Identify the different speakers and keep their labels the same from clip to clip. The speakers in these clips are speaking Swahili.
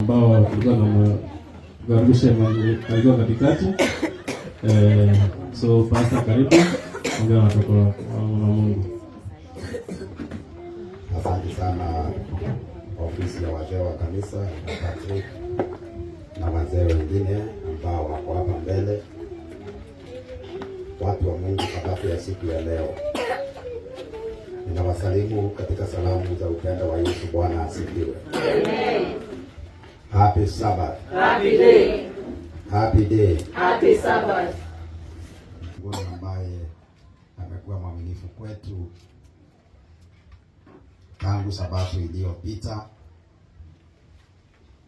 Speaker 1: ambao tulikuwa na kukaribisha alikuwa katikati. So pastor, karibu ongea na watoto wa Mungu.
Speaker 2: Asante sana ofisi ya wazee wa kanisa Patrick na wazee wengine ambao wako hapa mbele, watu wa Mungu. Sabato ya siku ya leo, ninawasalimu katika salamu za upendo wa Yesu. Bwana asifiwe. Amen. Happy Sabbath.
Speaker 3: Happy day.
Speaker 2: Happy day.
Speaker 3: Happy Sabbath.
Speaker 2: Mungu ambaye amekuwa mwaminifu kwetu tangu sabato iliyopita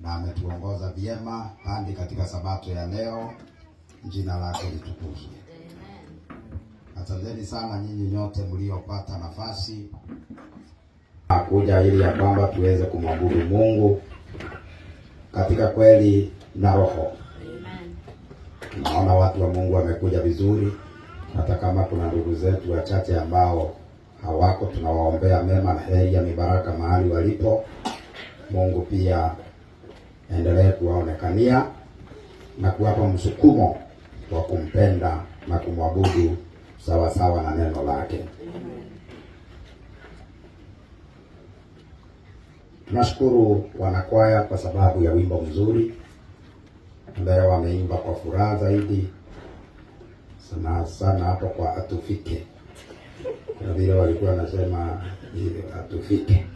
Speaker 2: na ametuongoza vyema hadi katika sabato ya leo. Jina lake litukuzwe. Asanteni sana nyinyi nyote mliopata nafasi kuja ili ya kwamba tuweze kumwabudu Mungu katika kweli na roho. Naona watu wa Mungu wamekuja vizuri, hata kama kuna ndugu zetu wachache ambao hawako, tunawaombea mema na heri ya mibaraka mahali walipo. Mungu pia endelee kuwaonekania na kuwapa msukumo wa kumpenda na kumwabudu sawa sawa na neno lake. Tunashukuru wanakwaya kwa sababu ya wimbo mzuri ambaye wameimba kwa furaha zaidi sana sana hapo kwa atufike. Kwa vile walikuwa wanasema atufike,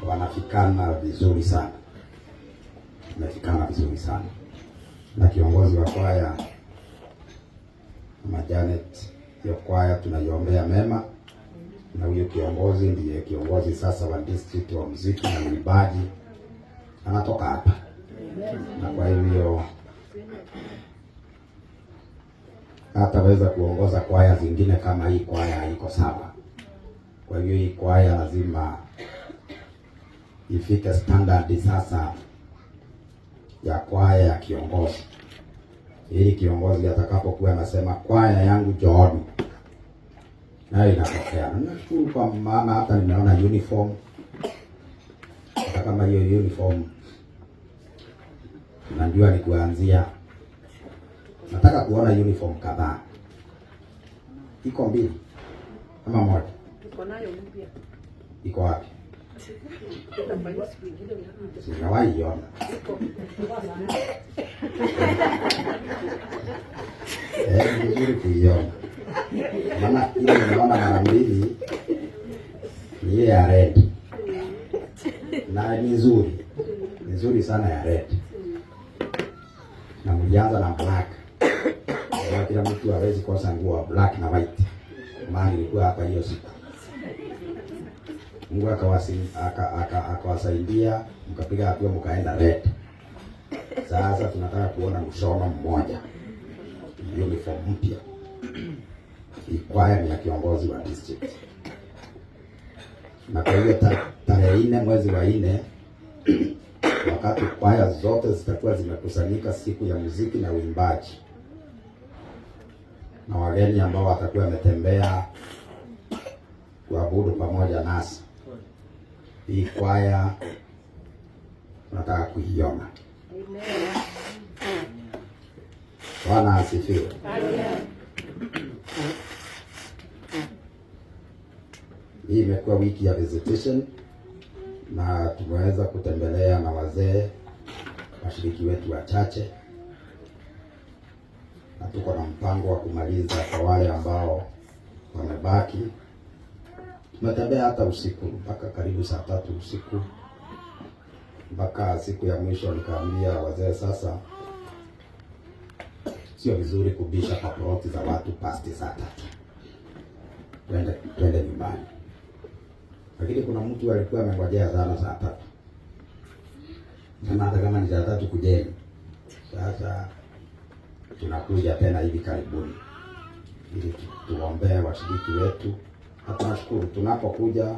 Speaker 2: wanafikana vizuri sana, wamefikana vizuri sana. Na kiongozi wa kwaya Mama Janet, hiyo kwaya tunaiombea mema, na huyo kiongozi ndiye kiongozi sasa wa district wa muziki na uimbaji, anatoka hapa. Na kwa hivyo hataweza kuongoza kwaya zingine kama hii kwaya haiko sawa. Kwa hivyo hii kwaya lazima ifike standard sasa ya kwaya ya kiongozi, ili kiongozi atakapokuwa anasema kwaya yangu John, nayo inatokea. Na nashukuru kwa maana hata nimeona uniform, hata kama hiyo uniform najua ni kuanzia. Nataka kuona uniform kadhaa. Iko mbili ama moja?
Speaker 3: Tuko nayo mpya.
Speaker 2: Iko wapi? Sinawahi iona. Ni vizuri kuiona. Maana ile nimeona mara mbili ni ile ya red. Na ni nzuri. Ni nzuri sana ya red. Na mlianza na black. Kila mtu hawezi kosa nguo black na white. Maana ilikuwa hapa hiyo siku. Mungu akawasaidia mkapiga hatua mkaenda red. Sasa tunataka kuona mshono mmoja, uniform mpya. Ikwaya ni ya kiongozi wa district. Na kwa hiyo tarehe 4 mwezi wa 4 wakati kwaya zote zitakuwa zimekusanyika siku ya muziki na uimbaji, na wageni ambao watakuwa wametembea kuabudu pamoja nasi, hii kwaya tunataka kuiona. Bwana asifiwe. Hii imekuwa wiki ya visitation na tumeweza kutembelea na wazee washiriki wetu wachache, na tuko na mpango wa kumaliza kwa wale ambao wamebaki. Tumetembea hata usiku mpaka karibu saa 3 usiku, mpaka siku ya mwisho nikaambia wazee sasa sio vizuri kubisha paploti za watu pasti saa 3. Twende nyumbani. Lakini kuna mtu alikuwa amengojea sana saa 3. Na hata kama ni saa 3 kujeni. Sasa tunakuja tena hivi karibuni ili tuombee washiriki wetu. Hata nashukuru tunapokuja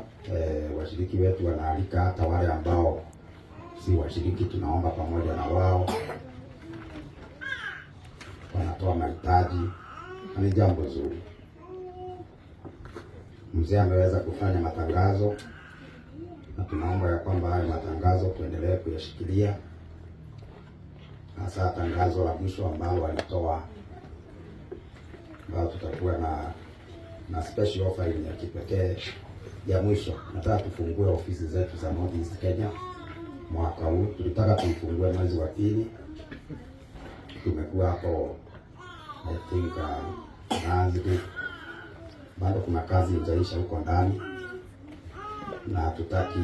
Speaker 2: washiriki wetu wanaalika hata wale ambao si washiriki, tunaomba pamoja na wao, wanatoa mahitaji. Ni jambo zuri. Mzee ameweza kufanya matangazo na tunaomba ya kwamba hayo matangazo tuendelee kuyashikilia hasa tangazo la mwisho ambalo walitoa, ambalo tutakuwa na special offer ya kipekee ya mwisho. Nataka tufungue ofisi zetu za North East Kenya mwaka huu. Tulitaka tuifungue mwezi wa pili, tumekuwa hapo I think Nanzi, bado kuna kazi inaisha huko ndani, na tutaki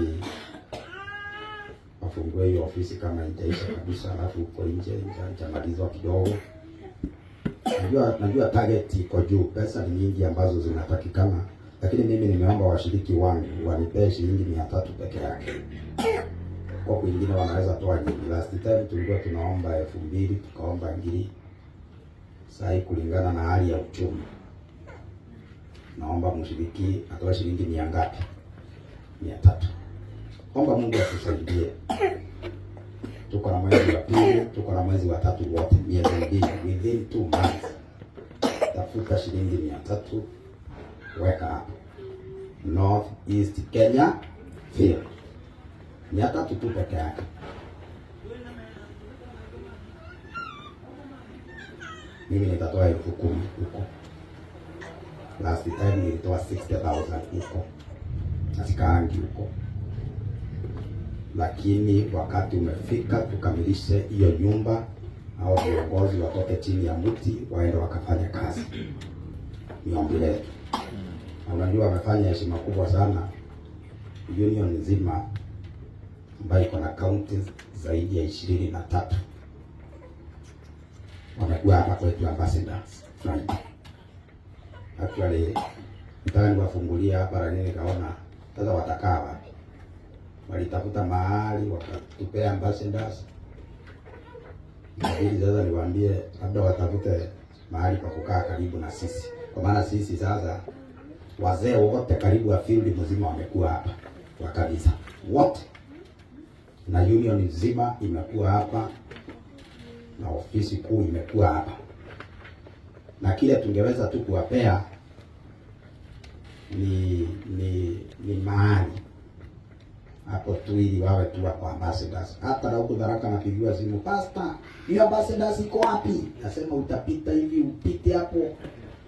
Speaker 2: wafungue hiyo ofisi kama itaisha kabisa, alafu huko nje itamalizwa kidogo. Najua target iko juu, pesa ni nyingi ambazo zinatakikana, lakini mimi nimeomba washiriki wangu wanipee shilingi 300 peke yake. Kwa wengine wanaweza toa nyingi. Last time tulikuwa tunaomba 2000, tukaomba 2000. Sasa kulingana na hali ya uchumi, naomba mshiriki atoe shilingi 100 ngapi? 300. Omba Mungu atusaidie. Tuko na mwezi wa pili, tuko na mwezi wa tatu, wote miezi mbili, within 2 months. Tafuta shilingi 300, weka hapo North East Kenya Field. 300 tu peke yake. Mimi nitatoa 10,000 huko. Last time nilitoa 60,000 huko. Nasikaangi huko. Lakini wakati umefika tukamilishe hiyo nyumba, au viongozi watoke chini ya mti waende wakafanya kazi. Ni ombi letu. Unajua wamefanya heshima kubwa sana union nzima ambayo iko na counties zaidi ya 23. Wamekuwa hapa kwetu ambassadors. Actually, nataka niwafungulia hapa na nini, kaona sasa watakaa wapi. Walitafuta mahali wakatupea ambassadors. Ili sasa niwaambie labda watafute mahali pa kukaa karibu na sisi. Kwa maana sisi sasa wazee wote karibu wa field mzima wamekuwa hapa wa kanisa. Wote na union nzima imekuwa hapa na ofisi kuu imekuwa hapa. Na kile tungeweza tu kuwapea ni mahali hapo tu ili wawe tu kwa ambassadors. Hata na huko Tharaka napigiwa simu, pastor, hiyo ambassadors iko wapi? Nasema utapita hivi, upite hapo,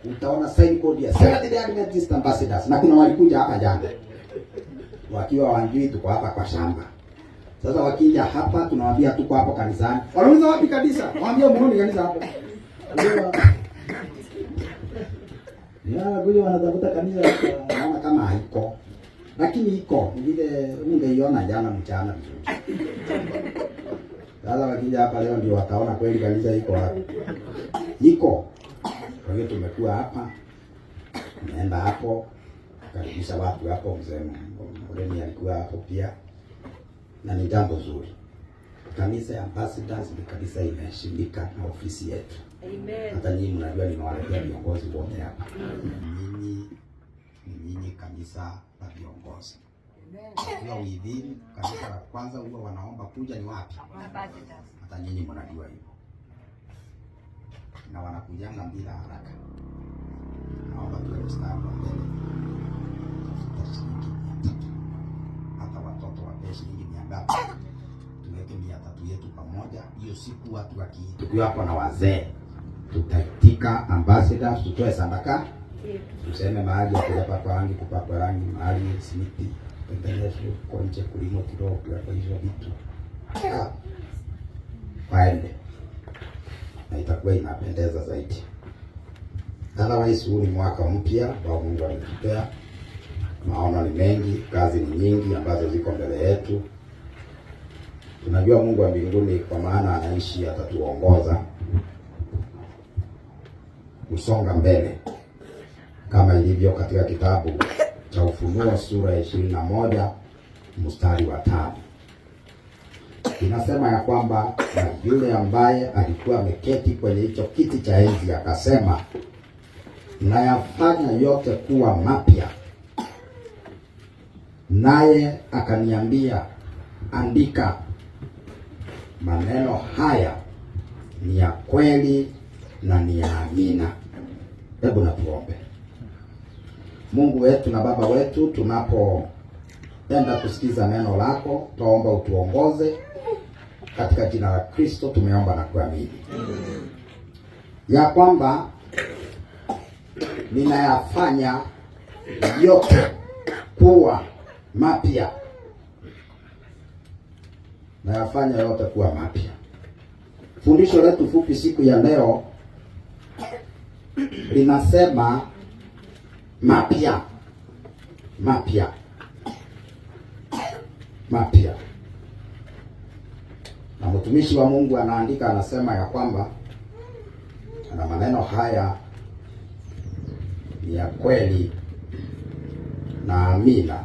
Speaker 2: utaona signboard ya Seventh-day Adventist ambassadors. Na kuna walikuja hapa jana, wakiwa wanjui tuko hapa kwa shamba. Sasa wakija hapa tunawaambia tuko hapo kanisani. Wanauliza wapi kanisa? Waambie muone kanisa hapo. Kuja wanatafuta kanisa, naona kama haiko. Lakini iko, vile ungeiona jana mchana vizuri. Sasa wakija hapa leo ndio wataona kweli kanisa iko wapi. Iko. Kwa hiyo tumekuwa hapa. Tunaenda hapo, karibisha watu hapo, mzee Mreni alikuwa hapo pia. Na ni jambo zuri. Kanisa ya ambassadors ni kanisa imeheshimika na ofisi yetu.
Speaker 3: Amen.
Speaker 2: Hata nyinyi mnajua nimewaletea viongozi wote hapa. Nyinyi kanisa la viongozi. Kwa within kanisa la kwanza huwa wanaomba kuja ni wapi?
Speaker 3: Ambassadors.
Speaker 2: Hata nyinyi mnajua hivyo. Na wanakujanga bila haraka. Naomba tuwe mstari wa mbele. Tafuta shilingi 300. Hata watoto wapewe shilingi 100. Tuweke 300 yetu pamoja. Hiyo siku watu tukiwa hapo na wazee, tutaitika ambassadors, tutoe sadaka. Tuseme mahali ya kupakwa rangi, mahali simiti, tengenezo kwa nje kulimo kidogo kwa hizo vitu. Waende. Na itakuwa inapendeza zaidi. Otherwise huu ni mwaka mpya ambao Mungu ametupea. Maono ni mengi, kazi ni nyingi ambazo ziko mbele yetu. Tunajua Mungu wa mbinguni kwa maana anaishi atatuongoza kusonga mbele. Kama ilivyo katika kitabu cha Ufunuo sura ya 21 mstari wa 5. Inasema ya kwamba na yule ambaye alikuwa ameketi kwenye hicho kiti cha enzi akasema, nayafanya yote kuwa mapya. Naye akaniambia, andika, maneno haya ni ya kweli na ni ya amina. Hebu na tuombe. Mungu wetu na Baba wetu, tunapoenda kusikiza neno lako, tuomba utuongoze Katika jina la Kristo tumeomba na kuamini ya kwamba ninayafanya yote kuwa mapya. Nayafanya yote kuwa mapya. Fundisho letu fupi siku ya leo linasema mapya, mapya, mapya. Na mtumishi wa Mungu anaandika, anasema ya kwamba na maneno haya ni ya kweli na amina,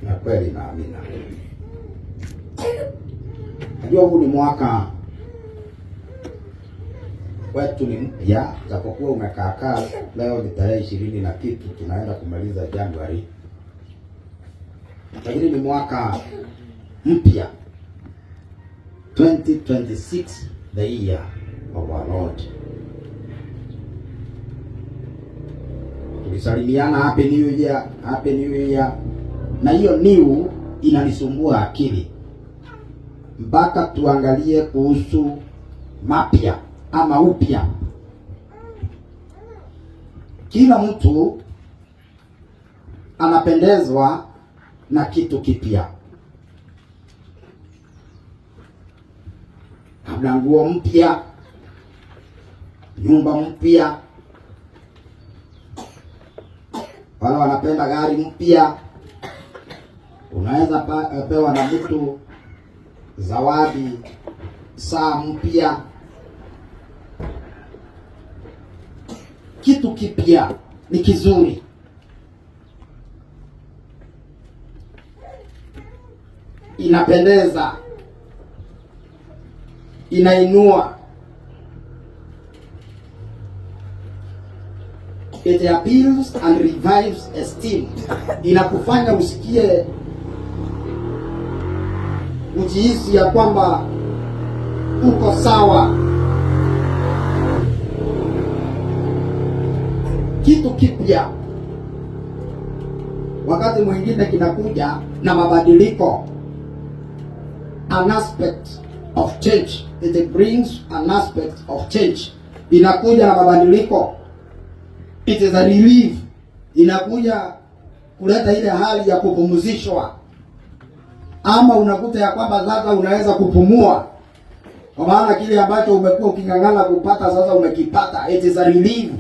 Speaker 2: na kweli na amina. Najua huu ni mwaka wetu ni mpya, japokuwa umekaakaa. Leo ni tarehe 20 na kitu, tunaenda kumaliza Januari, lakini ni mwaka mpya, 2026, the year of our Lord. Tulisalimiana happy new year, happy new year, na hiyo new inanisumbua akili mpaka tuangalie kuhusu mapya ama upya. Kila mtu anapendezwa na kitu kipya. Labda nguo mpya, nyumba mpya, wale wanapenda gari mpya. Unaweza pewa na mtu zawadi saa mpya. Kitu kipya ni kizuri. Inapendeza, inainua. It appeals and revives esteem. Inakufanya usikie, ujihisi ya kwamba uko sawa. Kitu kipya wakati mwingine kinakuja na mabadiliko, an aspect of change. It brings an aspect of change. Inakuja na mabadiliko. It is a relief. Inakuja kuleta ile hali ya kupumzishwa, ama unakuta ya kwamba sasa unaweza kupumua, kwa maana kile ambacho umekuwa ukingangana kupata sasa umekipata. It is a relief.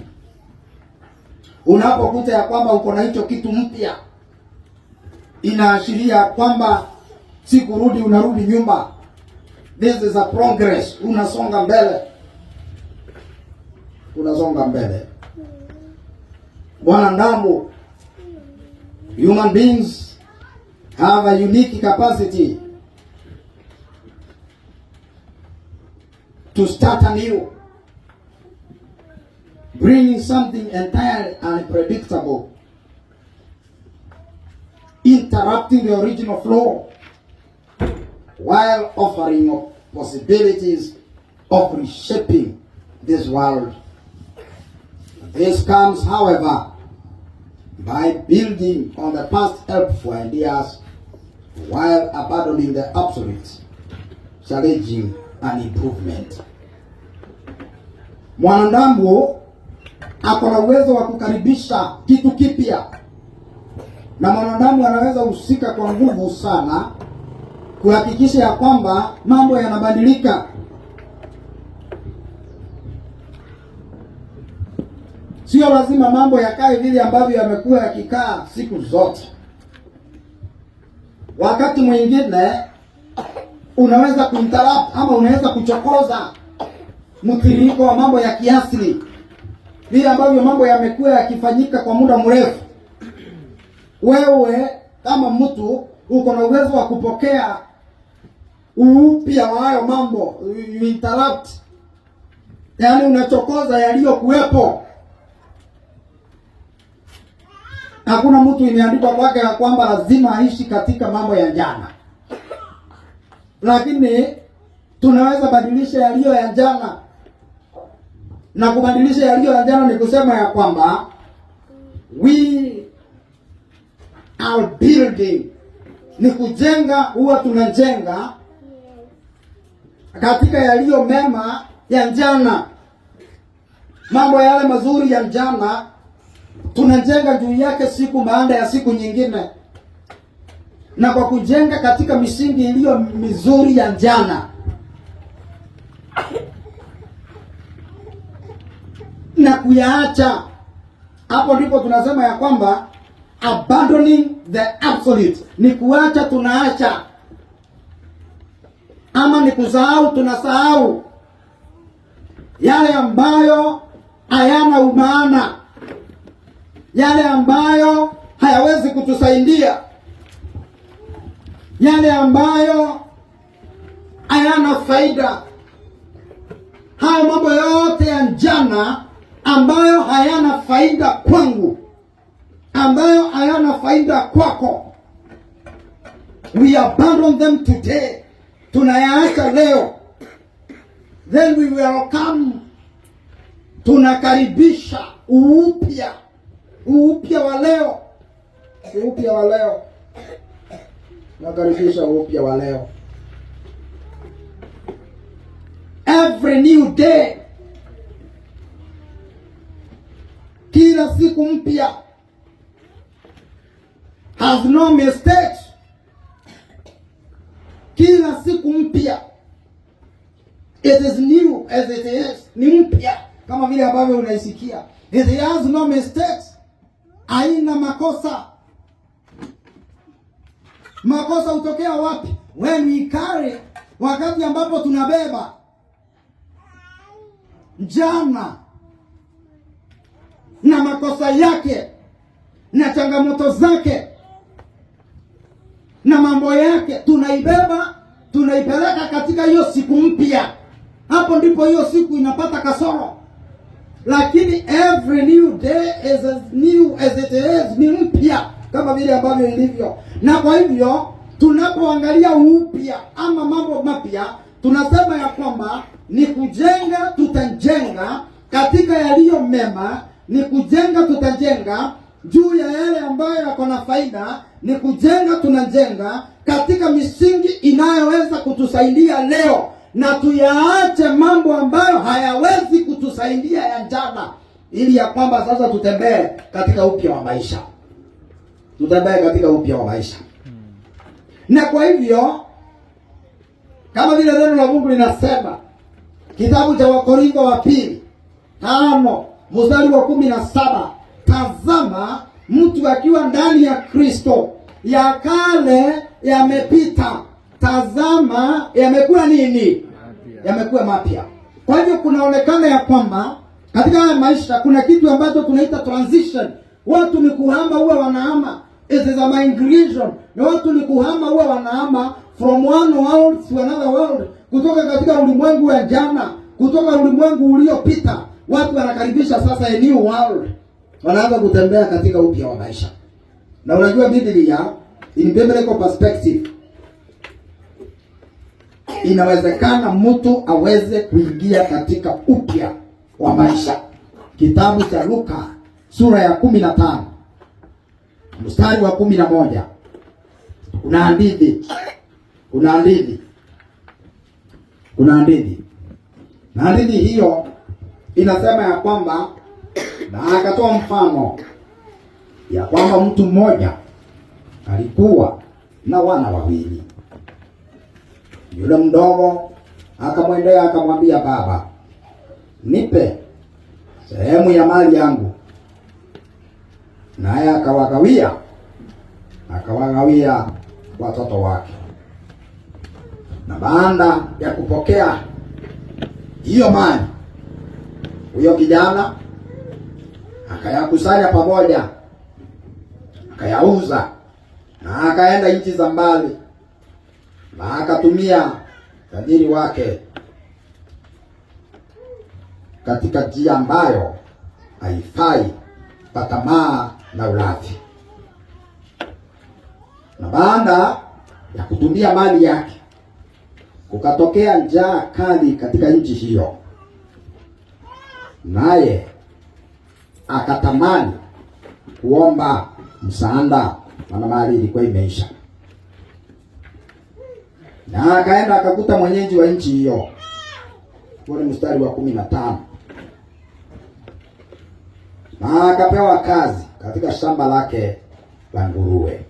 Speaker 2: Unapokuta ya kwamba uko na hicho kitu mpya, inaashiria kwamba si kurudi, unarudi nyuma. This is a progress. Unasonga mbele, unasonga mbele. Wanadamu, human beings have a unique capacity to start anew, bringing something entirely unpredictable, interrupting the original flow, while offering possibilities of reshaping this world. This comes, however, by building on the past helpful ideas while abandoning the obsolete, challenging an improvement. Mwanadamu ako na uwezo wa kukaribisha kitu kipya, na mwanadamu anaweza husika kwa nguvu sana kuhakikisha ya kwamba mambo yanabadilika. Sio lazima mambo yakae vile ambavyo yamekuwa yakikaa siku zote. Wakati mwingine unaweza kuinterrupt ama unaweza kuchokoza mtiririko wa mambo ya kiasili, vile ambavyo mambo yamekuwa yakifanyika kwa muda mrefu. Wewe kama mtu uko na uwezo wa kupokea upya wa hayo mambo. You interrupt, yaani unachokoza yaliyokuwepo. Hakuna mtu imeandikwa kwake ya kwamba lazima aishi katika mambo ya jana, lakini tunaweza badilisha yaliyo ya jana. Na kubadilisha yaliyo ya jana ni kusema ya kwamba we are building
Speaker 4: ni kujenga, huwa tunajenga katika yaliyo mema ya jana. Mambo yale mazuri ya jana tunajenga juu yake siku baada ya siku nyingine, na kwa kujenga katika misingi iliyo mizuri ya jana na kuyaacha, hapo ndipo tunasema ya kwamba abandoning the absolute, ni kuacha, tunaacha, ama ni kusahau, tunasahau yale ambayo hayana umaana, yale ambayo hayawezi kutusaidia, yale ambayo hayana faida. Hayo mambo yote ya jana ambayo hayana faida kwangu, ambayo hayana faida kwako, we abandon them today. Tunayaacha leo. Then we welcome, tunakaribisha upya wa leo, upya wa leo, nakaribisha upya wa leo. Every new day, kila siku mpya, has no mistakes. Kila siku mpya, it is new as it is, ni mpya kama vile ambavyo unaisikia. It has no mistakes, haina makosa. Makosa hutokea wapi? When we carry, wakati ambapo tunabeba jana na makosa yake na changamoto zake na mambo yake, tunaibeba, tunaipeleka katika hiyo siku mpya. Hapo ndipo hiyo siku inapata kasoro. Lakini every new day is as new as it is, ni mpya kama vile ambavyo ilivyo. Na kwa hivyo tunapoangalia upya ama mambo mapya, tunasema ya kwamba ni kujenga, tutajenga katika yaliyo mema, ni kujenga, tutajenga juu ya yale ambayo yako na faida, ni kujenga, tunajenga katika misingi inayoweza kutusaidia leo, na tuyaache mambo ambayo hayawezi kutusaidia ya jana, ili ya kwamba sasa tutembee katika upya wa maisha. Tutembee katika upya wa maisha. Na kwa hivyo kama vile neno la Mungu linasema, kitabu cha Wakorintho wa pili 5 mstari wa 17, tazama mtu akiwa ndani ya Kristo, ya kale yamepita, tazama yamekuwa nini? Yamekuwa mapya. Kwa hivyo kunaonekana ya kwamba katika haya maisha kuna kitu ambacho tunaita transition. Watu ni kuhama, huwa wanahama. It is a migration. Na watu ni kuhama, huwa wanahama from one world to another world, kutoka katika ulimwengu wa jana, kutoka ulimwengu uliopita. Watu wanakaribisha sasa a new world, wanaanza kutembea katika upya wa maisha. Na unajua Biblia, in biblical perspective, inawezekana mtu aweze kuingia katika upya wa maisha. Kitabu cha Luka sura ya 15 mstari wa 11, kuna hadithi na hadithi hiyo inasema ya kwamba, na akatoa mfano ya kwamba mtu mmoja alikuwa na wana wawili. Yule mdogo akamwendea akamwambia, baba, nipe sehemu ya mali yangu. Naye akawagawia watoto wake. Na baada ya kupokea hiyo mali, huyo kijana akayakusanya pamoja, akayauza, na akaenda nchi za mbali, na akatumia tajiri wake katika njia ambayo haifai, kwa tamaa na ulafi. Na baada ya kutumia mali yake, kukatokea njaa kali katika nchi hiyo, naye akatamani kuomba msaada, maana mali ilikuwa imeisha.
Speaker 2: Na akaenda akakuta mwenyeji wa nchi hiyo. Huo ni mstari wa 15. Na akapewa kazi katika shamba lake la nguruwe.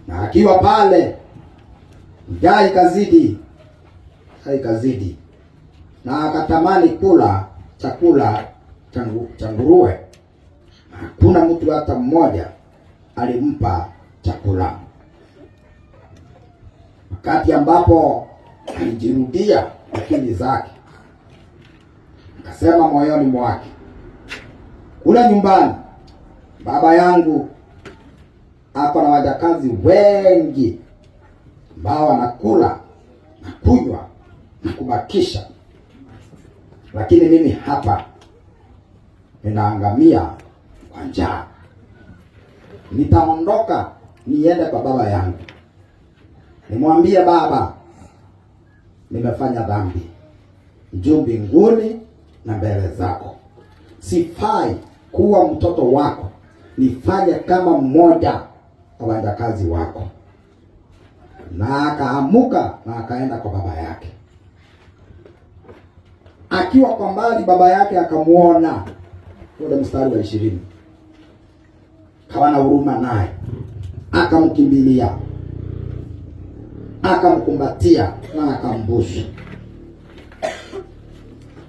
Speaker 2: Na akiwa pale, njaa ikazidi. Na akatamani kula chakula cha nguruwe. Hakuna mtu hata mmoja alimpa chakula. Wakati ambapo alijirudia akili zake, akasema moyoni mwake, kule nyumbani baba yangu ako na wajakazi wengi ambao wanakula na kunywa na kubakisha, lakini mimi hapa ninaangamia kwa njaa. Nitaondoka niende kwa baba yangu, nimwambie, baba, nimefanya dhambi juu mbinguni na mbele zako. Sifai kuwa mtoto wako, nifanye kama mmoja wa wajakazi wako. Na akaamuka na akaenda kwa baba yake. Akiwa kwa mbali, baba yake akamuona. Ule mstari wa 20. Kawa na huruma naye, akamkimbilia, akamkumbatia na akambusu.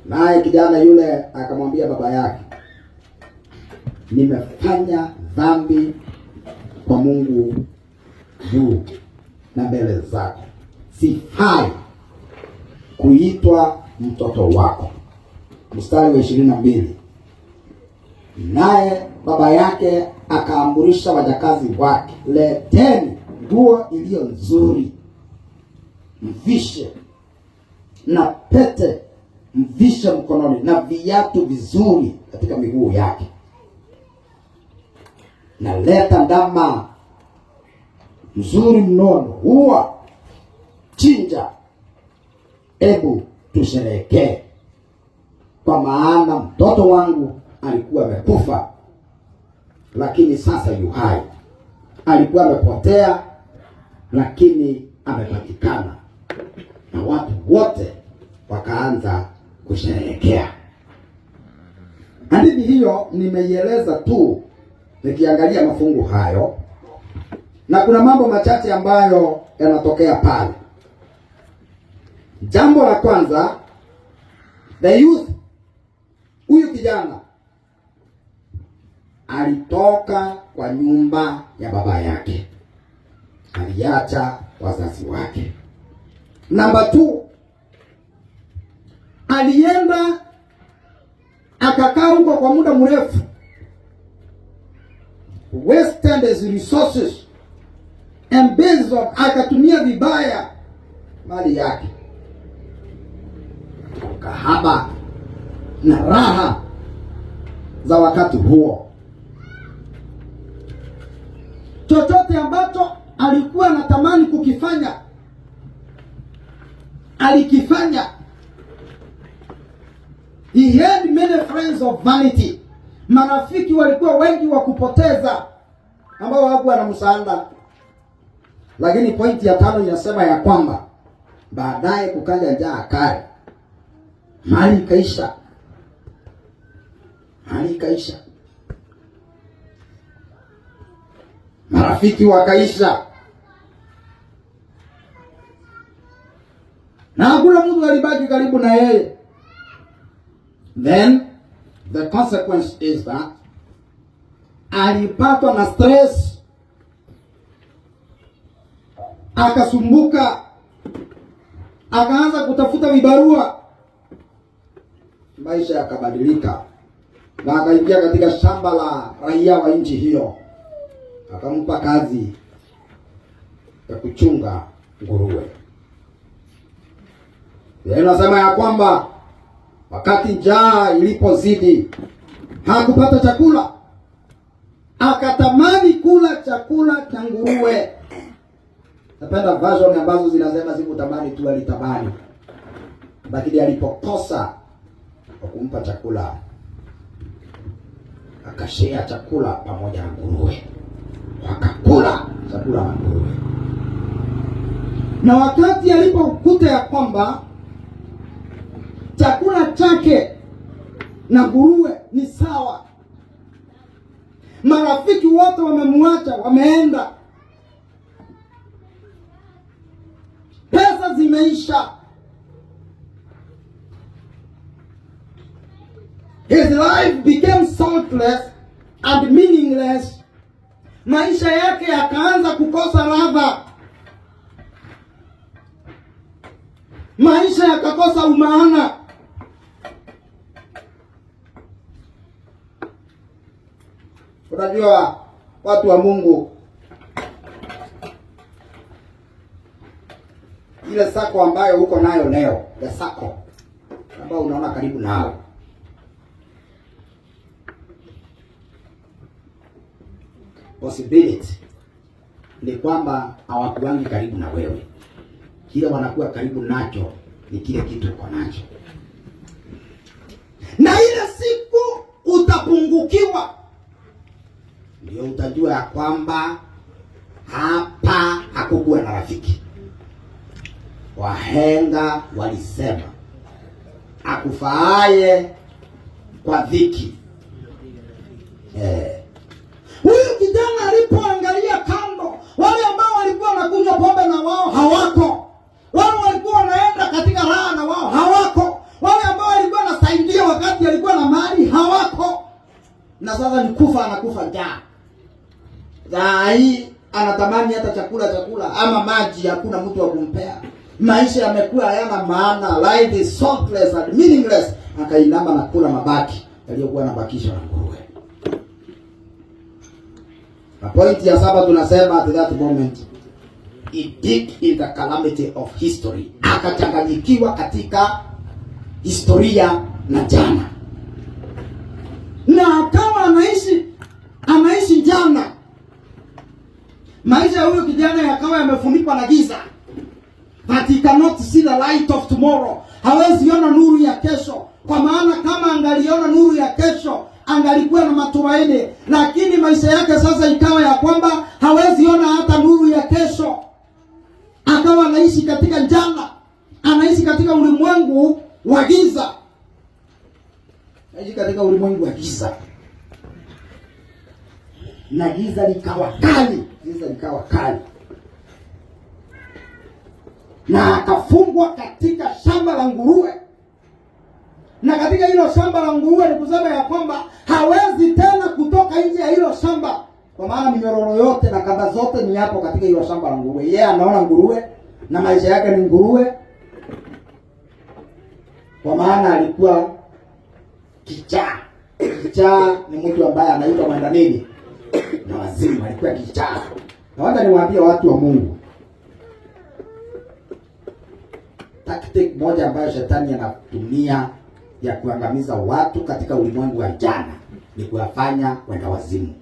Speaker 2: Naye kijana yule akamwambia baba yake, nimefanya dhambi kwa Mungu juu na mbele zako. Sifai kuitwa mtoto wako. Mstari wa 22. Naye baba yake akaamrisha wajakazi wake, leteni nguo iliyo nzuri, mvishe, na pete mvishe mkononi, na viatu vizuri katika miguu yake. Na leta ndama mzuri mnono, huwa chinja, ebu tusherehekee, kwa maana mtoto wangu alikuwa amekufa, lakini sasa yu hai. Alikuwa amepotea, lakini amepatikana. Na watu wote wakaanza kusherehekea. Hadithi hiyo nimeieleza tu nikiangalia mafungu hayo, na kuna mambo machache ambayo yanatokea pale. Jambo la kwanza, the youth, huyu kijana alitoka kwa nyumba ya baba yake, aliacha wazazi wake. Namba 2, alienda akakaa huko kwa muda mrefu, wasted his resources and based on, akatumia vibaya mali yake, kahaba na raha za wakati huo. Chochote ambacho alikuwa anatamani kukifanya alikifanya. He had many friends of vanity. Marafiki walikuwa wengi wa kupoteza ambao hawakuwa na msaada. Lakini pointi ya 5 inasema ya kwamba baadaye kukaja njaa kali, mali ikaisha. Marafiki wakaisha, na hakuna mtu alibaki karibu na yeye. Then the consequence is that alipatwa na stress, akasumbuka, akaanza kutafuta vibarua, maisha yakabadilika, na akaingia katika shamba la raia wa nchi hiyo, akampa kazi ya kuchunga nguruwe. Inasema ya kwamba wakati njaa ilipozidi, hakupata chakula, akatamani kula chakula cha nguruwe. Napenda version ambazo zinasema sikutamani tu, alitamani, lakini alipokosa kwa kumpa chakula, akashare chakula pamoja na nguruwe, wakakula chakula na nguruwe.
Speaker 4: Na wakati alipokuta ya kwamba chakula chake na nguruwe ni sawa, marafiki wote wamemwacha, wameenda, pesa zimeisha, his life became saltless and meaningless. Maisha yake yakaanza kukosa ladha, maisha yakakosa umaana. Unajua watu wa Mungu, ile sako ambayo uko nayo leo, the sako ambayo unaona karibu nao, possibility ni kwamba hawakuangi karibu na wewe. Kile wanakuwa karibu nacho ni kile kitu uko nacho, na ile siku utapungukiwa, ndio utajua ya kwamba hapa hakukuwa na rafiki. Wahenga walisema akufaaye kwa dhiki. Huyu kijana alipoangalia kando, wale ambao walikuwa wanakunywa pombe na wao hawako, wale walikuwa wanaenda katika raha na wao hawako, wale ambao walikuwa wanasaidia wakati alikuwa na mali hawako, na sasa ni kufa, anakufa njaa. Saa hii anatamani hata chakula ama maji, hakuna mtu wa kumpea. Maisha yamekuwa hayana maana, life is saltless and meaningless. Akainama na kula mabaki yaliyokuwa yanabakishwa na nguruwe. Na point ya 7 tunasema, at that moment he dipped in the calamity of history. Akachanganyikiwa katika historia na jana, na kama anaishi jana. Maisha ya huyo kijana yakawa yamefunikwa na giza, but he cannot see the light of tomorrow. Hawezi ona nuru ya kesho, kwa maana kama angaliona nuru ya kesho angalikuwa na matumaini, lakini maisha yake sasa ikawa ya kwamba hawezi ona hata nuru ya kesho. Akawa anaishi katika jana, anaishi katika ulimwengu wa giza, anaishi katika ulimwengu wa giza, na giza likawa kali, na akafungwa katika shamba la nguruwe. Na katika hilo shamba la nguruwe ni kusema ya kwamba hawezi tena kutoka nje ya hilo shamba, kwa maana minyororo yote na kamba zote ni hapo katika hilo shamba la nguruwe. Yeye anaona nguruwe na maisha yake ni nguruwe, kwa maana alikuwa kichaa. Kichaa ni mtu ambaye anaitwa mwenda nini na wazimu, alikuwa kichaa. Na wacha niwaambie watu wa Mungu, tactic moja ambayo shetani anatumia ya kuangamiza watu katika ulimwengu wa jana ni kuwafanya wenda wazimu,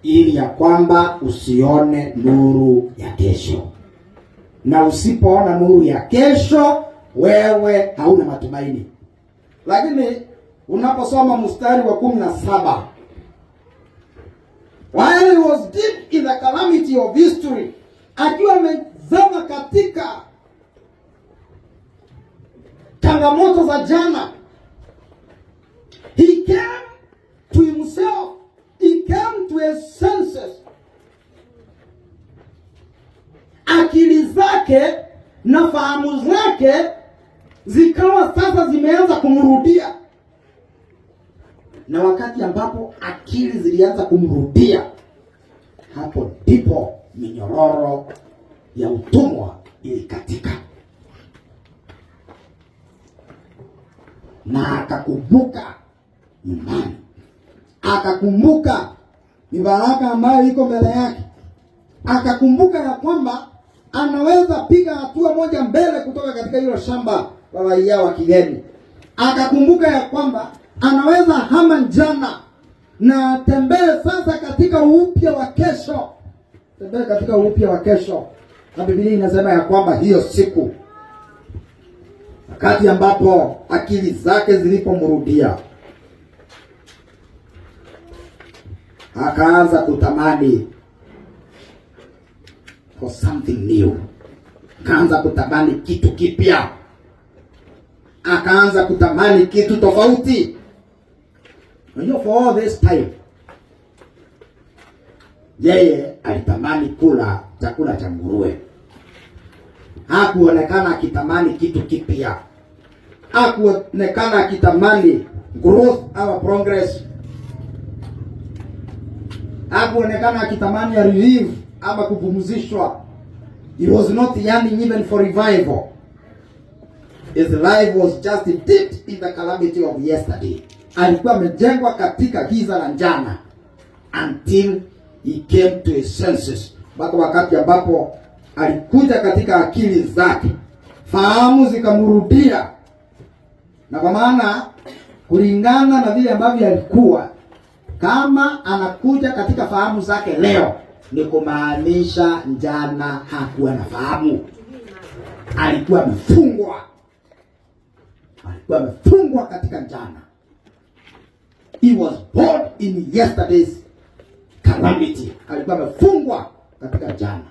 Speaker 4: ili ya kwamba usione nuru ya kesho. Na usipoona nuru ya kesho, wewe hauna matumaini. Lakini unaposoma mstari wa 17, while he was deep in the calamity of history, akiwa amezama katika changamoto za jana, he came to himself, he came to his senses. Akili zake na fahamu zake zikawa sasa zimeanza kumrudia. Na wakati ambapo akili zilianza kumrudia, hapo ndipo minyororo ya utumwa ilikatika, na akakumbuka nyumbani, akakumbuka mibaraka ambayo iko mbele yake, akakumbuka ya kwamba anaweza piga hatua moja mbele kutoka katika hilo shamba la raia wa kigeni. Akakumbuka ya kwamba anaweza hama jana na tembee sasa katika upya wa kesho, tembee katika upya wa kesho. Na Biblia inasema ya kwamba hiyo siku, wakati ambapo akili zake zilipomrudia, akaanza kutamani
Speaker 2: for something new. Akaanza kutamani kitu kipya, akaanza kutamani kitu tofauti. Unajua, for all this time yeye alitamani kula chakula cha nguruwe. Hakuonekana akitamani kitu kipya, hakuonekana akitamani growth au progress, hakuonekana akitamani ya relief ama kupumzishwa. He was not yearning even for revival. His life was just dipped in the calamity of yesterday. Alikuwa amejengwa katika giza la jana until he came to his senses, mpaka wakati ambapo alikuja katika akili zake, fahamu zikamrudia. Na kwa maana kulingana na vile ambavyo alikuwa, kama anakuja katika fahamu zake leo, ni kumaanisha jana hakuwa na fahamu. Alikuwa amefungwa, alikuwa amefungwa katika jana. He was bound in yesterday's calamity. Alikuwa amefungwa katika jana.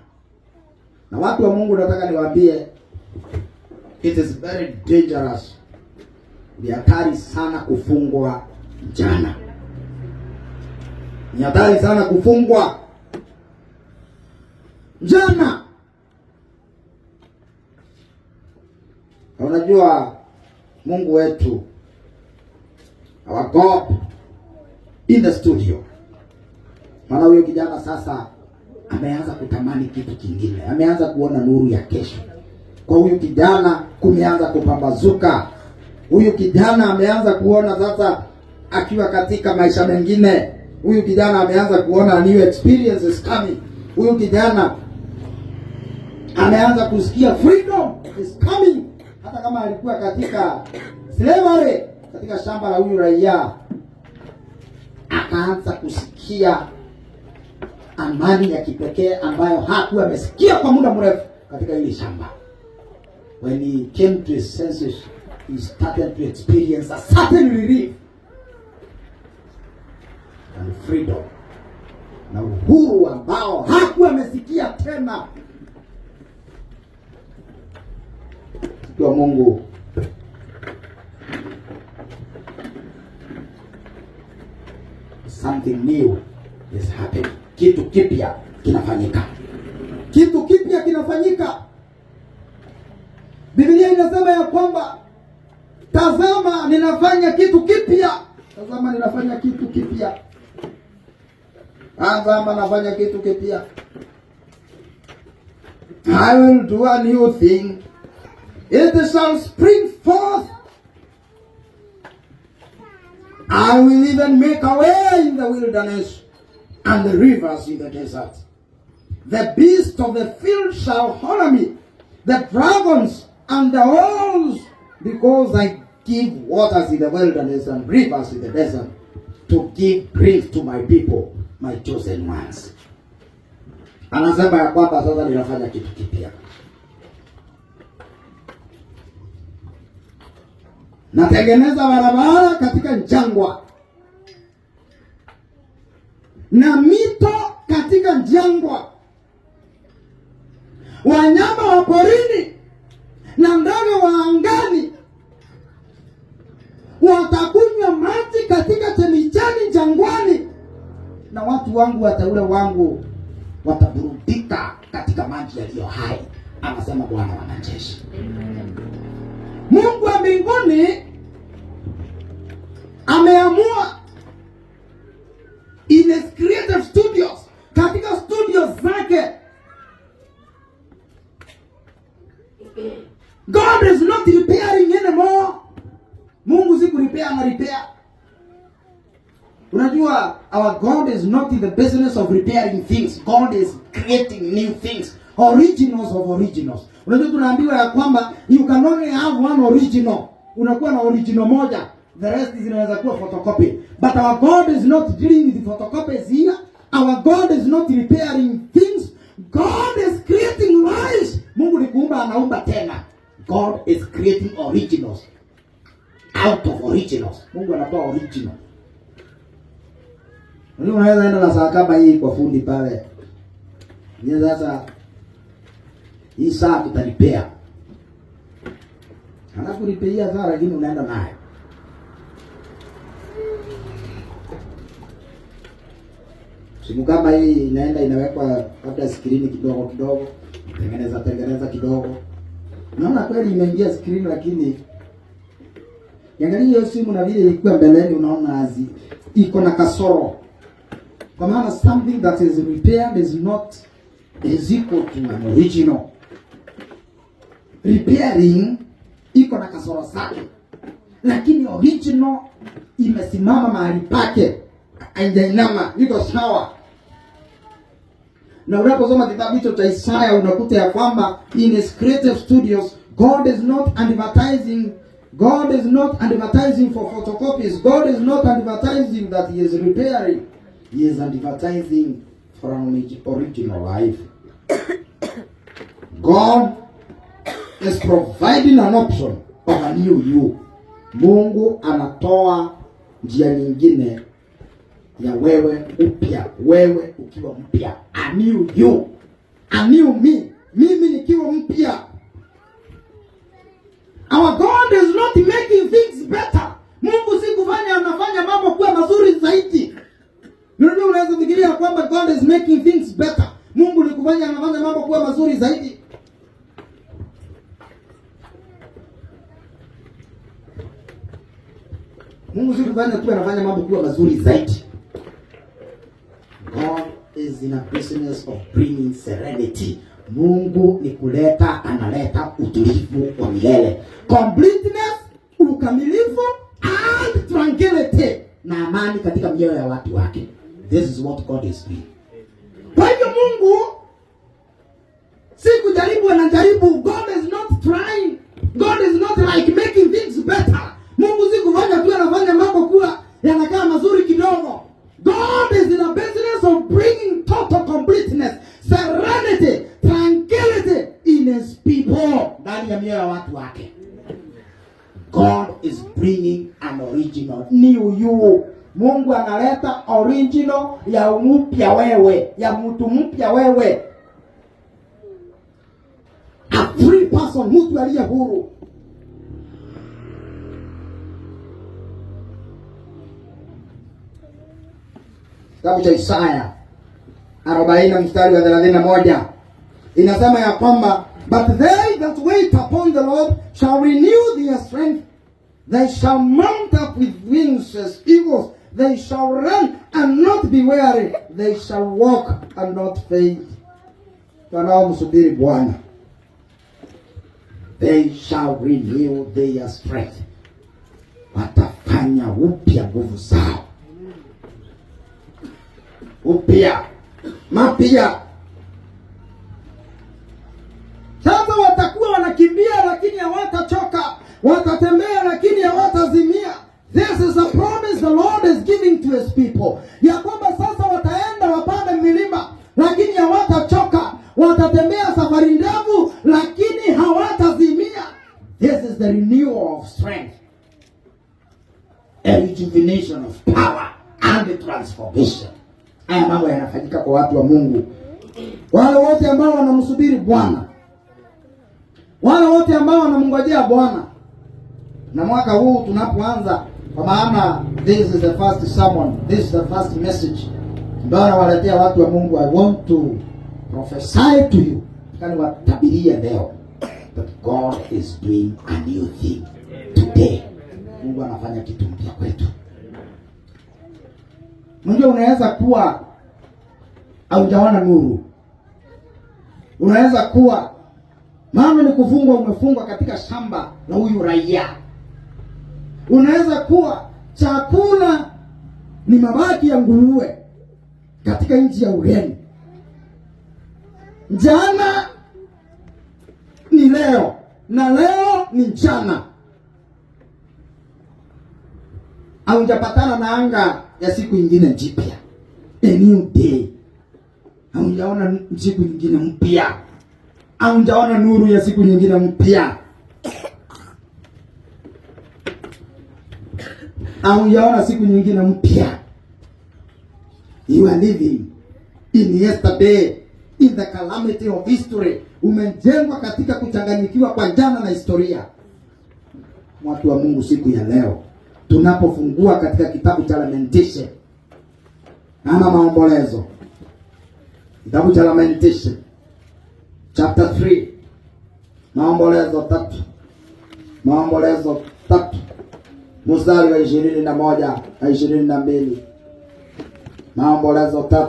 Speaker 2: Na watu wa Mungu, nataka niwaambie, it is very dangerous. Ni hatari sana kufungwa jana. Ni hatari sana kufungwa jana. Unajua, Mungu wetu, our God in the studio, maana huyo kijana sasa ameanza kutamani kitu kingine, ameanza kuona nuru ya kesho. Kwa huyu kijana kumeanza kupambazuka. Huyu kijana ameanza kuona sasa akiwa katika maisha mengine. Huyu kijana ameanza kuona new experiences coming. Huyu kijana ameanza kusikia freedom is coming. Hata kama alikuwa katika slavery, katika shamba la huyu raia, akaanza kusikia amani ya kipekee ambayo hakuwa amesikia kwa muda mrefu katika hili shamba. When he came to his senses, he started to experience a certain relief and freedom, na uhuru ambao hakuwa amesikia tena. Kwa Mungu, something new is happening. Kitu kipya kinafanyika. Kitu kipya kinafanyika. Biblia inasema ya kwamba, tazama ninafanya kitu kipya. Tazama ninafanya kitu kipya. Tazama nafanya kitu kipya. I will do a new thing. It shall spring forth. I will even make a way in the wilderness and the rivers in the desert. The beasts of the field shall honor me, the dragons and the owls, because I give waters in the wilderness and rivers in the desert, to give drink to my people, my chosen ones. Anasema ya kwamba sasa ninafanya kitu kipya. Natengeneza barabara katika jangwa na mito katika jangwa. Wanyama wa porini na ndege wa angani watakunywa maji katika chemichemi jangwani, na watu wangu wateule wangu wataburudika katika maji yaliyo hai, anasema Bwana wa majeshi. Mungu wa mbinguni ameamua in his creative studios, katika studios zake. God is not repairing anymore. Mungu si kurepair na repair. Unajua, our God is not in the business of repairing things. God is creating new things, originals of originals. Unajua, tunaambiwa ya kwamba you can only have one original. Unakuwa na original moja, the rest zinaweza kuwa photocopy. But our God is not dealing with photocopies here. Our God is not repairing things. God is creating lives. Mungu ni kuumba, anaumba tena. God is creating originals out of originals. Mungu anatoa original. Unaweza enda na saa kama hii kwa fundi pale. Ni sasa
Speaker 4: hii saa tutalipea. Halafu lipea saa lakini unaenda nayo. Simu kama hii inaenda inawekwa labda skrini kidogo kidogo, tengeneza kidogo. Naona kweli imeingia skrini, lakini angalia hiyo simu na vile ilikuwa mbeleni, unaona iko na kasoro. Kwa maana something that is repaired is not equal to an original. Repairing iko na kasoro zake, lakini original imesimama mahali pake, haijainama, iko sawa. Na unaposoma kitabu hicho cha Isaya unakuta ya kwamba in his creative studios God is not advertising for photocopies. God is not advertising that he is repairing. He is advertising for an original life. God is providing an option of a new you. Mungu anatoa njia nyingine ya wewe upya, wewe ukiwa mpya, a new you, a new me, mimi nikiwa mpya. Our God is not making things better. Mungu si kufanya anafanya mambo kuwa mazuri zaidi. Ndio unaweza fikiria kwamba God is making things better. Mungu ni kufanya anafanya mambo kuwa mazuri zaidi. Mungu si kufanya tu anafanya mambo kuwa mazuri zaidi. God is in a business of bringing serenity. Mungu ni analeta utulivu wa milele. Completeness, ukamilifu, and tranquility, na amani katika mioyo ya watu wake. This is what God is doing. Kwa hivyo Mungu si kujaribu anajaribu. God is not trying. God is not like making things better. Mungu si kufanya tu anafanya mambo kuwa yanakaa mazuri kidogo. God is in a business of bringing total completeness, serenity, tranquility in his people, ndani ya mioyo ya watu wake. God is bringing an original new you. Mungu analeta original ya mpya wewe, ya mtu mpya wewe. A free person, mtu aliye huru. Kitabu cha Isaya 40 mstari wa 31 inasema ya kwamba, but they that wait upon the Lord shall renew their strength. They shall mount up with wings as eagles. They shall run and not be weary. They shall walk and not faint. Wanaomsubiri Bwana, they shall renew their strength. Watafanya upya nguvu zao. Upya, mapya. Sasa watakuwa wanakimbia lakini hawatachoka, watatembea lakini hawatazimia. This is a promise the Lord is giving to his people. Ya kwamba sasa wataenda wapande milima lakini hawatachoka, watatembea safari ndefu lakini hawatazimia. This is the renewal of strength, a rejuvenation of power and a transformation. Haya mambo yanafanyika kwa watu wa Mungu, wale wote ambao wanamsubiri Bwana, wale wote ambao wanamngojea Bwana. Na mwaka huu tunapoanza, kwa maana this is the first sermon, this is the first message ambayo nawaletea watu wa Mungu. I want to prophesy to you, kani watabiria leo, that God is doing a new thing today. Mungu anafanya kitu mpya kwetu. Unajua, unaweza kuwa haujaona nuru. Unaweza kuwa mama ni kufungwa, umefungwa katika shamba la huyu raia. Unaweza kuwa chakula ni mabaki ya nguruwe katika nchi ya ugeni. Jana ni leo na leo ni jana. Haujapatana na anga ya siku nyingine jipya, a new day. Haujaona siku nyingine mpya, haujaona nuru ya siku nyingine mpya, haujaona siku nyingine mpya. You are living in yesterday, in the calamity of history. umejengwa katika kuchanganyikiwa kwa jana na historia. Watu wa Mungu, siku ya leo tunapofungua katika kitabu cha Lamentation ama Maombolezo, kitabu cha Lamentation chapter 3, Maombolezo 3 mstari wa 21 na 22. Maombolezo 3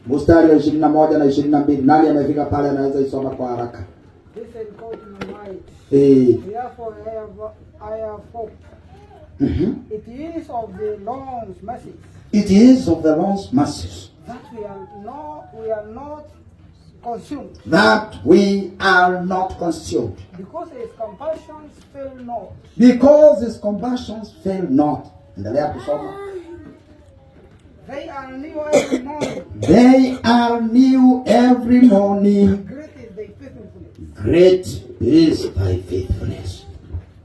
Speaker 4: mstari wa 21 na 22. Nani amefika pale anaweza isoma kwa haraka?
Speaker 5: Listen, God my might. Therefore I have hope. It is of the Lord's mercies.
Speaker 4: It is of the Lord's mercies
Speaker 5: That we are not consumed.
Speaker 4: that we are not consumed,
Speaker 5: Because his compassions fail not.
Speaker 4: because his compassions fail not. Endelea kusoma.
Speaker 5: They are new every morning.
Speaker 4: They are new every morning.
Speaker 5: Great is thy faithfulness.
Speaker 4: Great is thy faithfulness.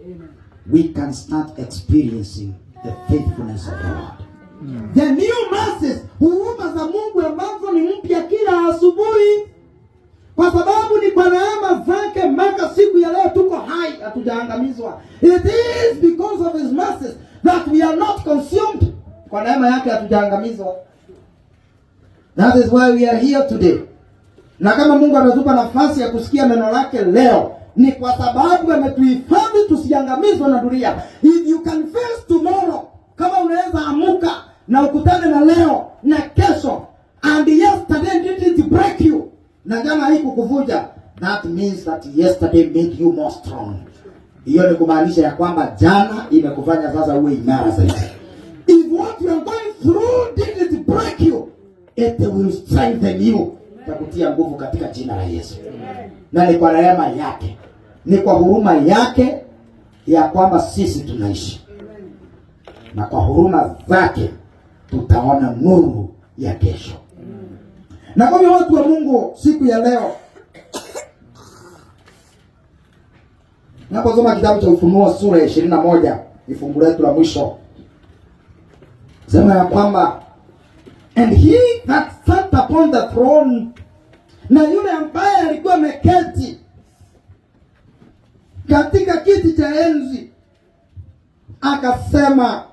Speaker 5: Amen.
Speaker 4: We can start experiencing the faithfulness of God. The new mercies, huruma za Mungu ambazo ni mpya kila asubuhi, kwa sababu ni kwa neema zake mpaka siku ya leo tuko hai, hatujaangamizwa. It is because of his mercies that we are not consumed. Kwa neema yake hatujaangamizwa. That is why we are here today. Na kama Mungu ametupa nafasi ya kusikia neno lake leo, ni kwa sababu ametuhifadhi tusiangamizwe na dunia. If you can face tomorrow, kama unaweza amuka na ukutane na leo na kesho, and yesterday didn't break you, na jana haikukuvuja, that means that yesterday made you more strong. Hiyo ni kumaanisha ya kwamba jana imekufanya sasa uwe imara zaidi. If what you are going through didn't break you, it will strengthen you. Takutia nguvu katika jina la Yesu. Na ni kwa rehema yake, ni kwa huruma yake ya kwamba sisi tunaishi. Na kwa huruma zake tutaona nuru ya kesho. Na kwa hiyo watu wa Mungu, siku ya leo naposoma kitabu cha Ufunuo sura ya 21, ni fungu letu la mwisho. Sema ya kwamba and he that sat upon the throne, na yule ambaye alikuwa ameketi katika kiti cha enzi akasema,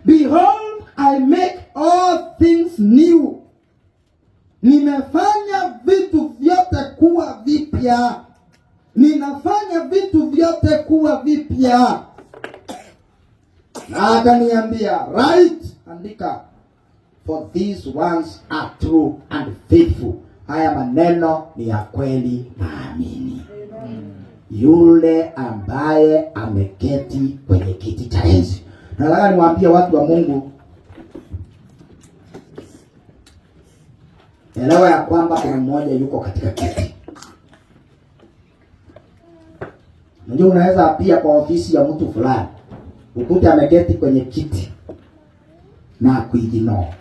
Speaker 4: behold, I make all things new. Nimefanya vitu vyote kuwa vipya. Ninafanya vitu vyote kuwa vipya. Na akaniambia, write, andika, for these ones are true and faithful. Haya maneno ni ya kweli na amini. Yule ambaye ameketi kwenye kiti cha enzi. Nataka niwaambie watu wa Mungu, elewa ya kwamba kuna mmoja yuko katika kiti. Unajua, unaweza pia kwa ofisi ya mtu fulani ukute ameketi kwenye kiti na kuignore,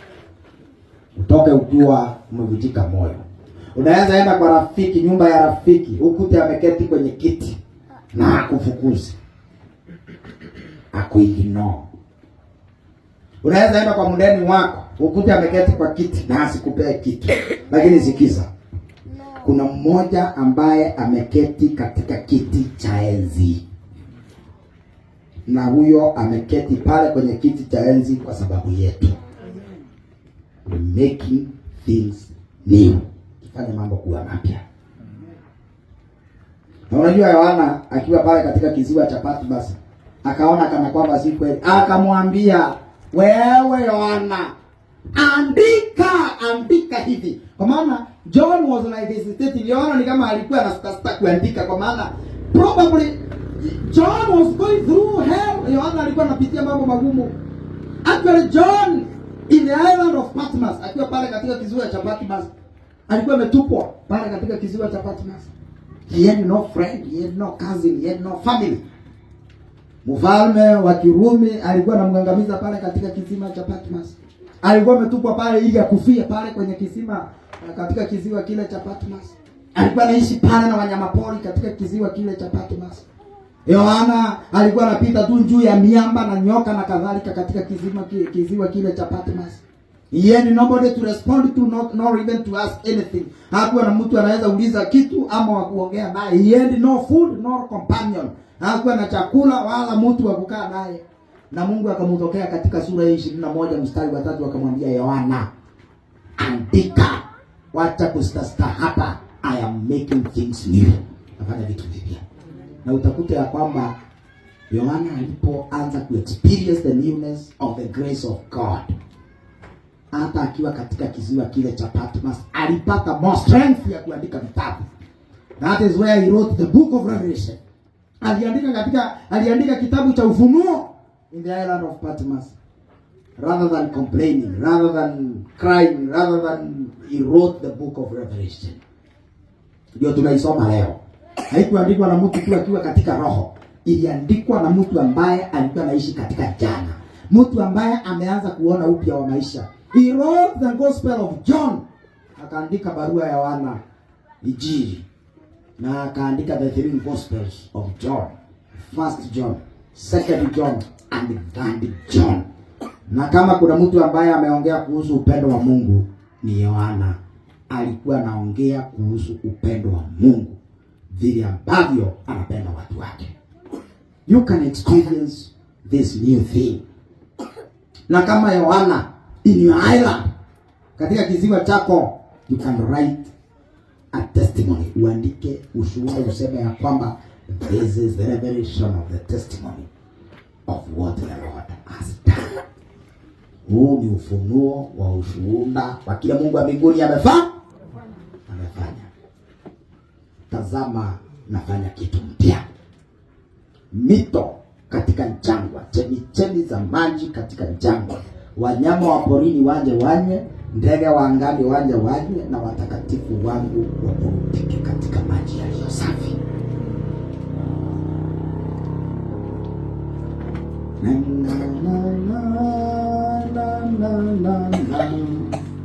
Speaker 4: utoke ukiwa umevunjika moyo. Unaweza enda kwa rafiki, nyumba ya rafiki, ukute ameketi kwenye kiti na akufukuzi, akuignore. Unaweza enda kwa mdeni wako, ukute ameketi kwa kiti na asikupee kitu. Lakini sikiza, kuna mmoja ambaye ameketi katika kiti cha enzi, na huyo ameketi pale kwenye kiti cha enzi kwa sababu yetu. Making things new, kifanya mambo kuwa mapya. Na unajua Yohana akiwa pale katika kisiwa cha Patmos akaona kana kwamba si kweli, akamwambia, wewe Yohana, andika hivi. Kwa maana John was like hesitating. Yohana ni kama alikuwa anasita kuandika, kwa maana probably John was going through hell. Yohana alikuwa anapitia mambo magumu. Actually John in the island of Patmos, akiwa pale katika kisiwa cha Patmos, alikuwa ametupwa pale katika kisiwa cha Patmos. He had no friend, he had no cousin, he had no family. Mfalme wa Kirumi alikuwa anamngangamiza pale katika kisima cha Patmos. Alikuwa ametupwa pale ili akufie pale kwenye kisima katika kisiwa kile cha Patmos. Alikuwa anaishi pale na wanyamapori katika kisiwa kile cha Patmos. Yohana alikuwa anapita tu juu ya miamba na nyoka na kadhalika katika kisiwa kile cha Patmos. He had nobody to respond to, nor even to ask anything. Hakuwa na mtu anaweza uliza kitu ama wa kuongea naye. He had no food nor companion. Hakuwa na chakula wala mtu wa kukaa naye. Na Mungu akamtokea katika sura hii 21 mstari wa 3 akamwambia Yohana, andika, wacha kusita hapa, I am making things new. Nafanya vitu vipya. Na utakuta ya kwamba Yohana alipoanza ku experience the newness of the grace of God, hata akiwa katika kisiwa kile cha Patmos, alipata more strength ya kuandika vitabu. That is where he wrote the book of Revelation. Aliandika kitabu cha Ufunuo in the island of Patmos. Rather than complaining, rather than crying, rather than he wrote the book of Revelation. Ndio tunaisoma leo. Haikuandikwa na mtu tu akiwa katika roho. Iliandikwa na mtu ambaye alikuwa anaishi katika jana. Mtu ambaye ameanza kuona upya wa maisha. He wrote the Gospel of John. Akaandika barua ya Yohana, Injili. Na akaandika the three Gospels of John. 1 John, 2 John and 3 John. Na kama kuna mtu ambaye ameongea kuhusu upendo wa Mungu ni Yohana. Alikuwa anaongea kuhusu upendo wa Mungu, vile ambavyo anapenda watu wake. You can experience this new thing. Na kama Yohana in your island, katika kisiwa chako, you can write a testimony. Uandike ushuhuda, useme ya kwamba this is the revelation of the testimony of what the Lord has done. Huu ni ufunuo wa ushuhuda wa kile Mungu wa mbinguni amefanya. Tazama, nafanya kitu mpya. Mito katika jangwa, chemichemi za maji katika jangwa. Wanyama wa porini waje wanywe, ndege wa angani waje wanywe, na watakatifu wangu waburudike katika maji yaliyo safi.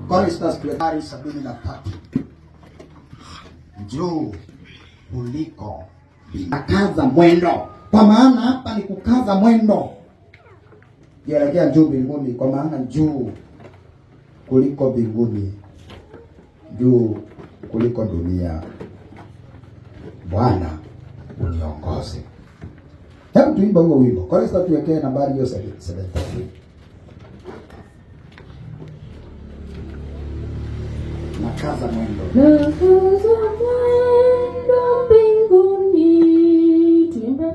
Speaker 4: Choristers 73. Juu kuliko akaza mwendo. Kwa maana hapa ni kukaza mwendo. Kielekea juu mbinguni, kwa maana juu kuliko mbinguni, juu kuliko dunia. Bwana uniongoze. Hebu tuimbe huo wimbo. Choristers tuwekee nambari hiyo 73. Nakaza mwendo.
Speaker 3: Nakaza mwendo mbinguni, tuimbe.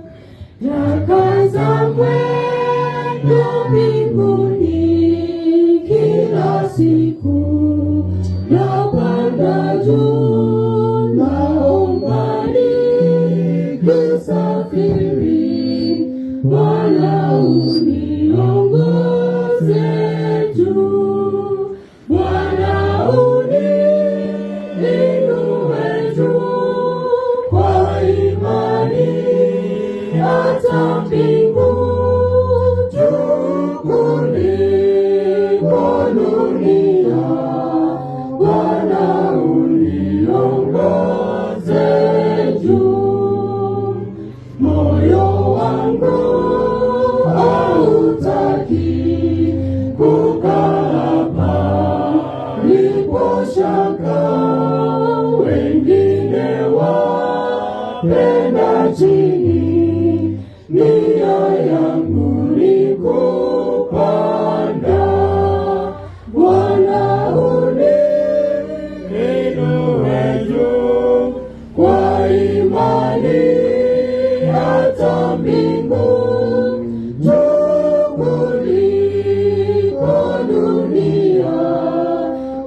Speaker 3: Nakaza mwendo mbinguni, kila siku napanda juu, naomba nikisafiri, Bwana uniongoze juu, Bwana uninue juu, kwa imani hata mbingu, juu kuliko dunia, Bwana uniongoze juu. Moyo wangu hautaki kukaa palipo shaka, wengine wapenda chini, nia yangu ni kupanda. Bwana uninue juu, kwa imani hata mbingu, juu kuliko dunia,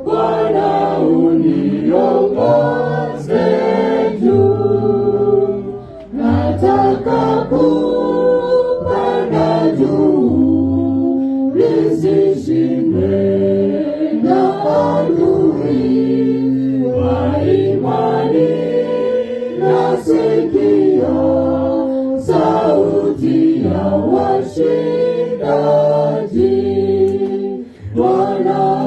Speaker 3: Bwana uniongoze juu. Nataka kupanda juu, nisishindwe na adui, kwa imani nasikia sauti ya washindaji. Bwana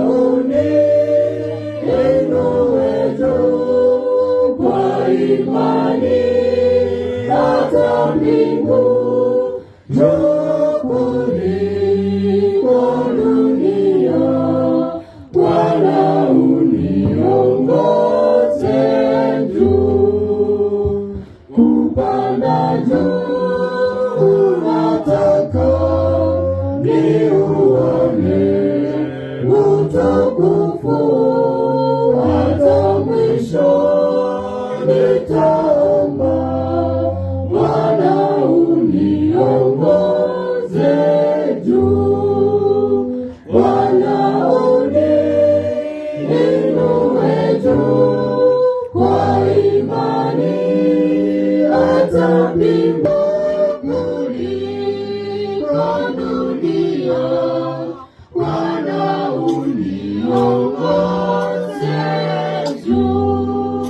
Speaker 3: uninue juu, kwa imani hata mbingu, juu kuliko dunia, juu nataka niuone utukufu hata mwisho. Nitaomba Bwana uniongoze juu, Bwana uniinue juu kwa imani hata mbinguni kwa dunia, Bwana uniongoze juu.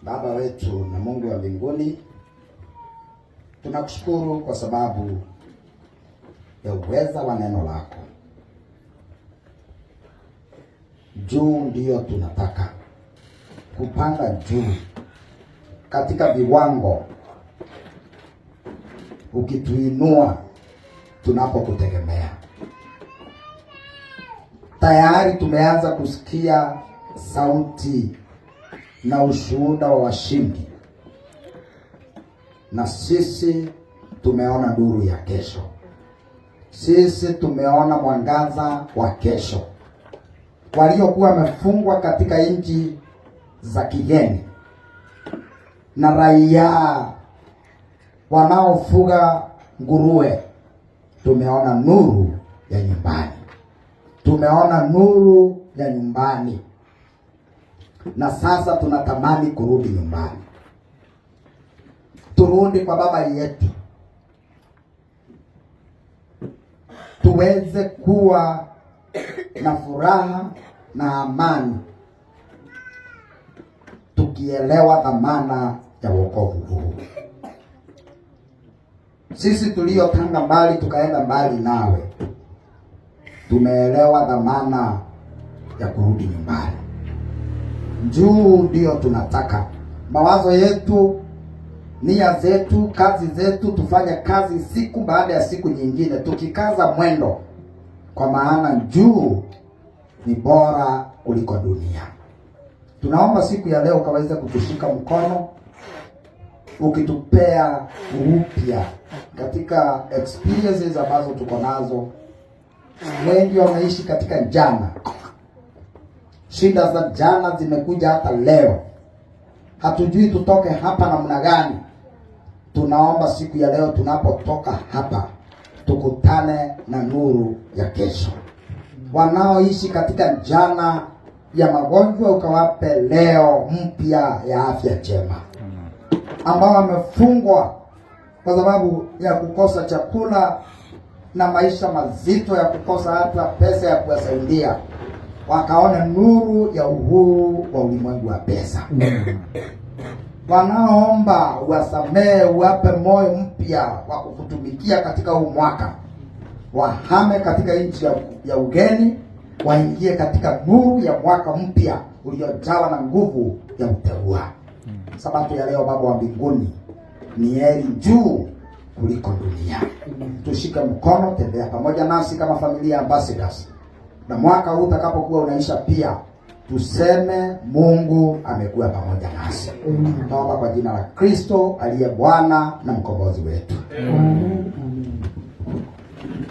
Speaker 2: Baba wetu na Mungu wa mbinguni, tunakushukuru kwa sababu ya uweza wa neno lako. Juu ndiyo tunataka kupanda juu katika viwango, ukituinua tunapokutegemea. Tayari tumeanza kusikia sauti na ushuhuda wa washindi, na sisi tumeona nuru ya kesho. Sisi tumeona mwangaza wa kesho. Waliokuwa wamefungwa katika nchi za kigeni na raia wanaofuga nguruwe, tumeona nuru ya nyumbani. Tumeona nuru ya nyumbani, na sasa tunatamani kurudi nyumbani. Turudi kwa baba yetu, tuweze kuwa na furaha na amani, tukielewa dhamana ya wokovu huu. Sisi tuliotanga mbali tukaenda mbali nawe, tumeelewa dhamana ya kurudi nyumbani. Juu ndio tunataka. Mawazo yetu, nia zetu, kazi zetu, tufanye kazi siku baada ya siku nyingine, tukikaza mwendo, kwa maana juu ni bora kuliko dunia. Tunaomba siku ya leo ukaweze kutushika mkono, ukitupea upya katika experiences ambazo tuko nazo. Wengi wameishi katika jana. Shida za jana zimekuja hata leo. Hatujui tutoke hapa namna gani. Tunaomba siku ya leo tunapotoka hapa, tukutane na nuru ya kesho. Wanaoishi katika jana ya magonjwa, ukawape leo mpya ya afya njema. Ambao wamefungwa kwa sababu ya kukosa chakula na maisha mazito ya kukosa hata pesa ya kuwasaidia, wakaona nuru ya uhuru wa ulimwengu wa pesa. Wanaomba wasamee, uwape moyo mpya wa kukutumikia katika huu mwaka. Wahame katika nchi ya ugeni, waingie katika nuru ya mwaka mpya uliojawa na nguvu ya uteua. Sabato ya leo, Baba wa mbinguni, ni heri juu kuliko dunia. Tushike mkono, tembea pamoja nasi kama familia ambassadors. Na mwaka huu utakapokuwa unaisha pia, tuseme Mungu amekuwa pamoja nasi. Tunaomba kwa jina la Kristo aliye Bwana na mkombozi wetu.